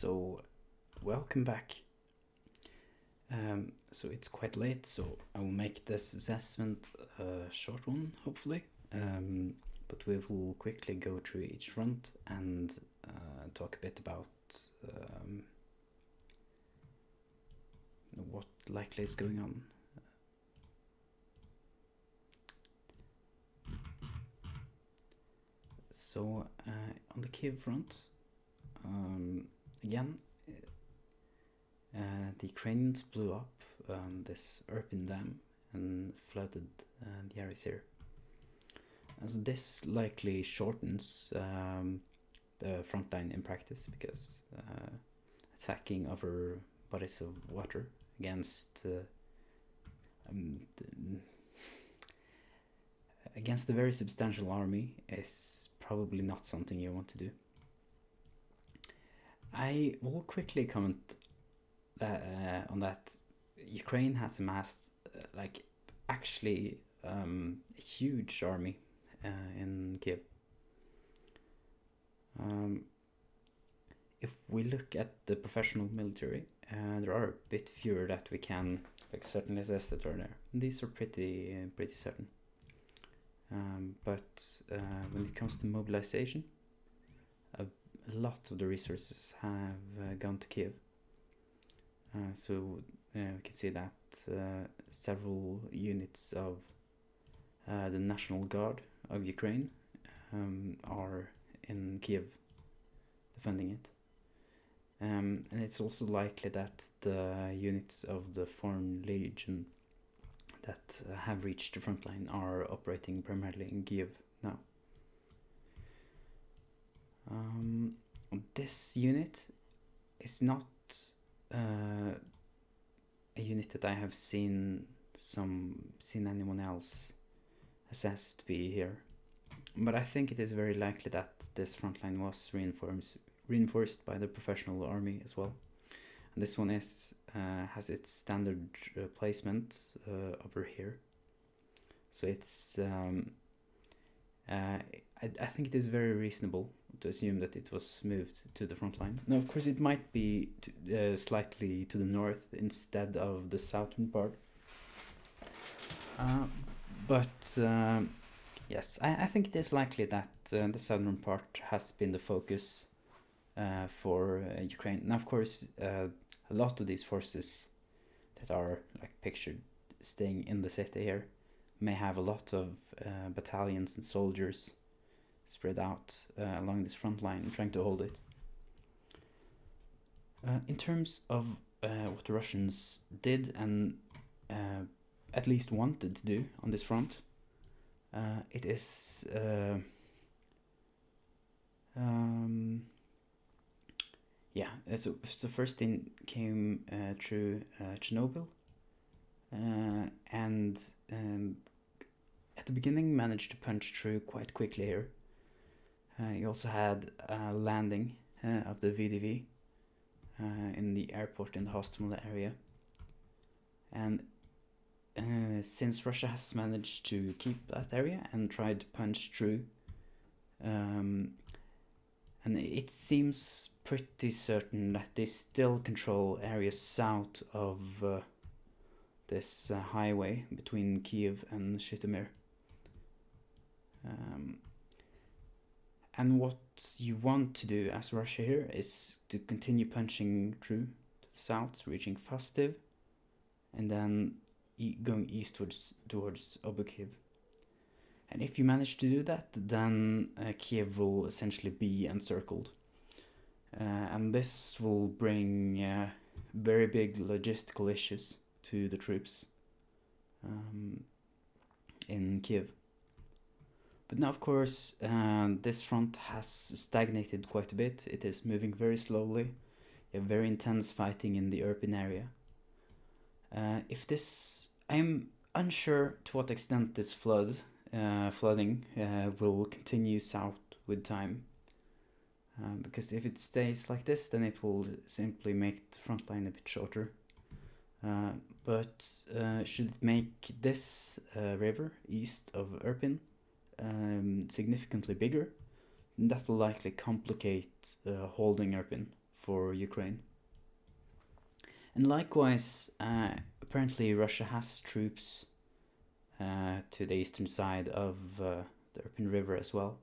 So, welcome back. So it's quite late, so I will make this assessment a short one, hopefully. But we will quickly go through each front and talk a bit about what likely is going on. So on the Kyiv front, again, the Ukrainians blew up this Irpin dam and flooded the areas here. So this likely shortens the front line in practice, because attacking over bodies of water against against a very substantial army is probably not something you want to do. I will quickly comment on that. Ukraine has amassed actually a huge army in Kyiv. If we look at the professional military, there are a bit fewer that we can certainly assess that are there. These are pretty certain. But when it comes to mobilization, a lot of the resources have gone to Kyiv. So we can see that several units of the National Guard of Ukraine are in Kyiv defending it. And it's also likely that the units of the Foreign Legion that have reached the front line are operating primarily in Kyiv now. This unit is not a unit that I have seen anyone else assess to be here, but I think it is very likely that this front line was reinforced by the professional army as well. And this one has its standard placement over here, so it's I think it is very reasonable to assume that it was moved to the front line. Now, of course, it might be slightly to the north instead of the southern part. But yes, I think it is likely that the southern part has been the focus for Ukraine. Now, of course, a lot of these forces that are pictured staying in the city here may have a lot of battalions and soldiers spread out along this front line trying to hold it. In terms of what the Russians did and at least wanted to do on this front, it is so first thing came through Chernobyl, and at the beginning managed to punch through quite quickly here. You also had a landing of the VDV in the airport in the Hostomel area, and since Russia has managed to keep that area and tried to punch through, and it seems pretty certain that they still control areas south of this highway between Kyiv and Zhytomyr. And what you want to do as Russia here is to continue punching through to the south, reaching Fastiv, and then going eastwards towards Obukiv. And if you manage to do that, then Kyiv will essentially be encircled. And this will bring very big logistical issues to the troops in Kyiv. But now, of course, this front has stagnated quite a bit. It is moving very slowly. You have very intense fighting in the Irpin area. I'm unsure to what extent this flooding will continue south with time. Because if it stays like this, then it will simply make the front line a bit shorter. But should it make this river east of Irpin significantly bigger, that will likely complicate holding Irpin for Ukraine. And likewise, apparently Russia has troops to the eastern side of the Irpin River as well.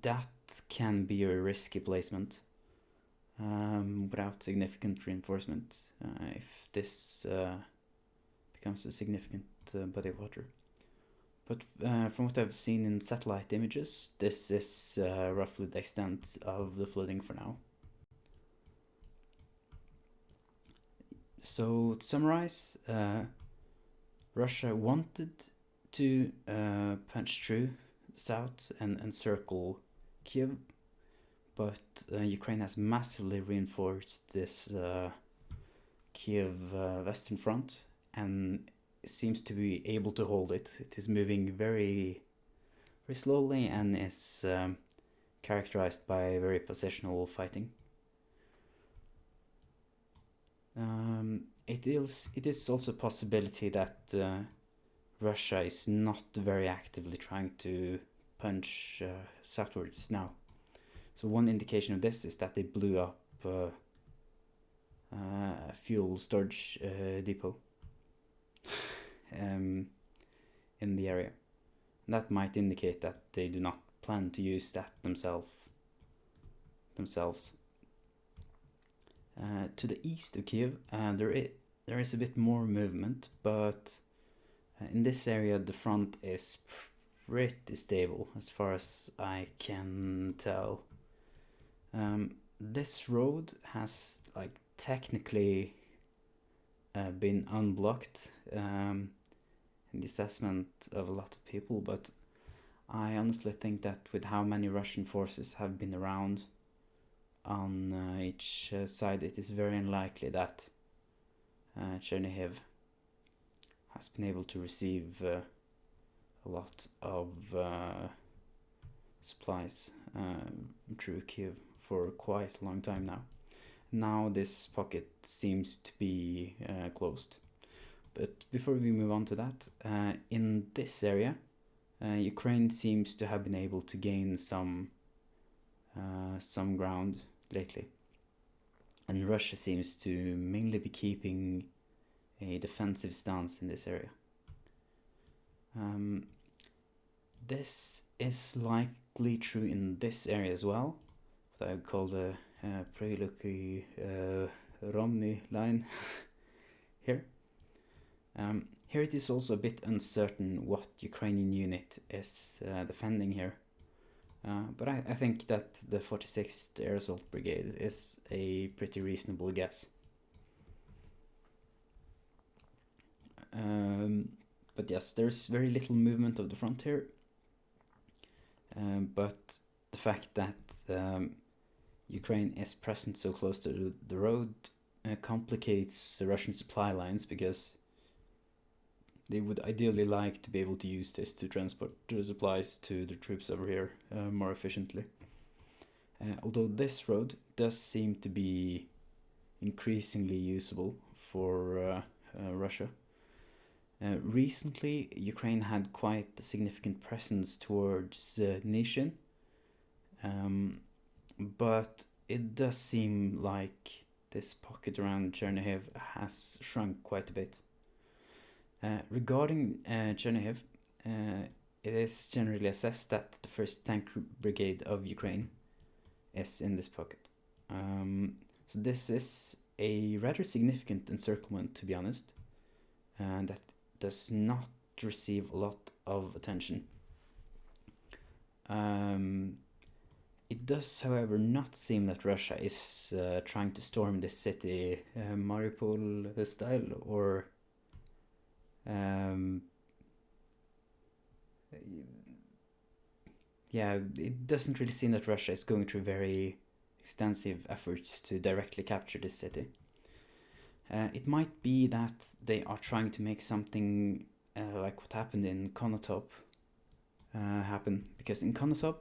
That can be a risky placement without significant reinforcement if this becomes a significant body of water. But from what I've seen in satellite images, this is roughly the extent of the flooding for now. So to summarize, Russia wanted to punch through the south and encircle Kyiv, but Ukraine has massively reinforced this Kyiv western front and seems to be able to hold it. It is moving very, very slowly and is characterized by very positional fighting. It is also a possibility that Russia is not very actively trying to punch southwards now. So one indication of this is that they blew up a fuel storage depot in the area. And that might indicate that they do not plan to use that themselves. To the east of Kyiv, there is a bit more movement, but in this area the front is pretty stable as far as I can tell. This road has technically been unblocked in the assessment of a lot of people, but I honestly think that with how many Russian forces have been around on each side, it is very unlikely that Chernihiv has been able to receive a lot of supplies through Kyiv for quite a long time now. Now this pocket seems to be closed. But before we move on to that, in this area, Ukraine seems to have been able to gain some ground lately, and Russia seems to mainly be keeping a defensive stance in this area. This is likely true in this area as well, what I would call the Priluki Romny line here. Here it is also a bit uncertain what Ukrainian unit is defending here. But I think that the 46th Air Assault Brigade is a pretty reasonable guess. But yes, there's very little movement of the front here. But the fact that Ukraine is present so close to the road complicates the Russian supply lines, because they would ideally like to be able to use this to transport the supplies to the troops over here more efficiently. Although this road does seem to be increasingly usable for Russia. Recently, Ukraine had quite a significant presence towards Nishin, but it does seem like this pocket around Chernihiv has shrunk quite a bit. Regarding Chernihiv, it is generally assessed that the 1st Tank Brigade of Ukraine is in this pocket. So this is a rather significant encirclement, to be honest, and that does not receive a lot of attention. It does, however, not seem that Russia is trying to storm this city Mariupol style, or it doesn't really seem that Russia is going through very extensive efforts to directly capture this city. It might be that they are trying to make something like what happened in Konotop happen, because in Konotop,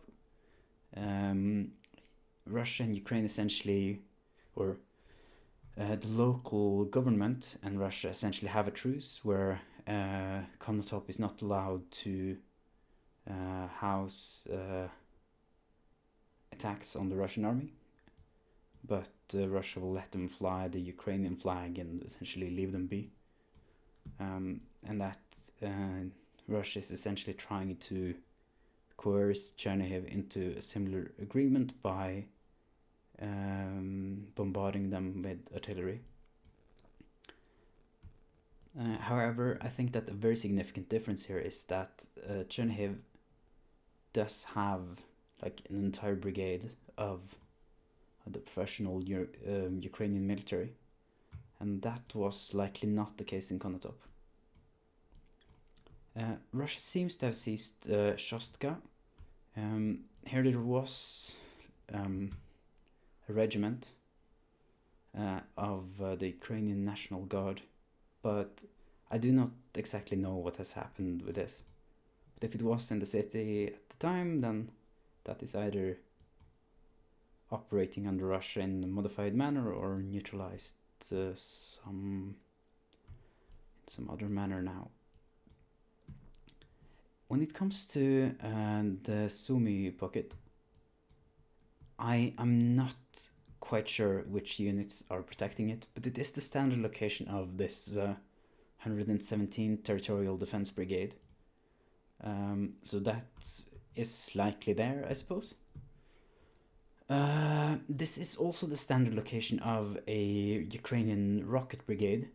Russia and Ukraine essentially, or the local government and Russia essentially have a truce where Konotop is not allowed to house attacks on the Russian army. but Russia will let them fly the Ukrainian flag and essentially leave them be. And that Russia is essentially trying to coerce Chernihiv into a similar agreement by bombarding them with artillery. However, I think that a very significant difference here is that Chernihiv does have like an entire brigade of the professional Ukrainian military, and that was likely not the case in Konotop. Russia seems to have seized Shostka. Here there was a regiment of the Ukrainian National Guard, but I do not exactly know what has happened with this. But if it was in the city at the time, then that is either operating under Russia in a modified manner or neutralized in some other manner now. When it comes to the Sumy pocket, I am not quite sure which units are protecting it, but it is the standard location of this 117 Territorial Defense Brigade. So that is likely there, I suppose. This is also the standard location of a Ukrainian rocket brigade.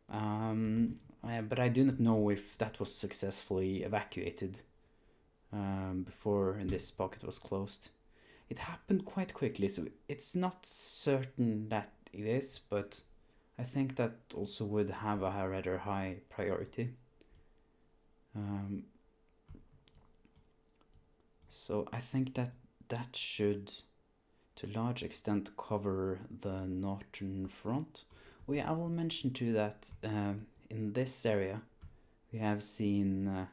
But I do not know if that was successfully evacuated before this pocket was closed. It happened quite quickly, so it's not certain that it is, but I think that also would have a rather high priority. So I think that should, to a large extent, cover the northern front. Oh yeah, I will mention too that in this area we have seen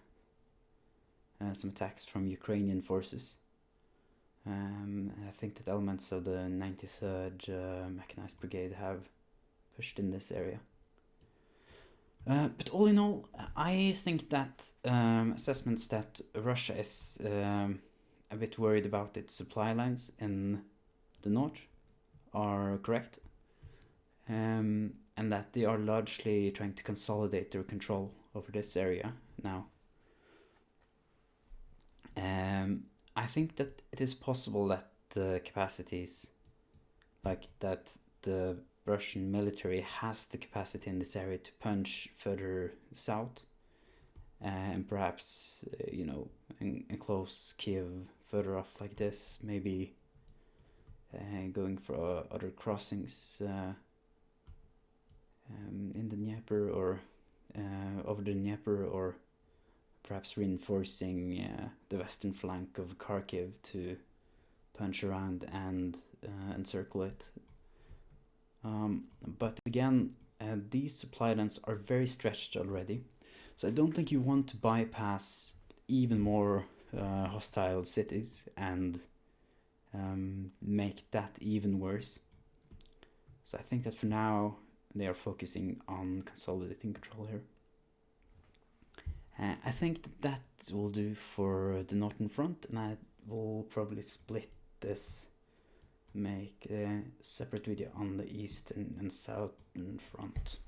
some attacks from Ukrainian forces. I think that elements of the 93rd Mechanized Brigade have pushed in this area. But all in all, I think that assessments that Russia is a bit worried about its supply lines in the north are correct, and that they are largely trying to consolidate their control over this area now. I think that it is possible that the capacities, like that the Russian military has the capacity in this area to punch further south, and perhaps enclose Kyiv further off like this, maybe going for other crossings in the Dnieper or over the Dnieper, or perhaps reinforcing the western flank of Kharkiv to punch around and encircle it. But again, these supply lines are very stretched already, so I don't think you want to bypass even more hostile cities and make that even worse. So I think that for now they are focusing on consolidating control here. I think that will do for the northern front, and I will probably split this, make a separate video on the eastern and southern front.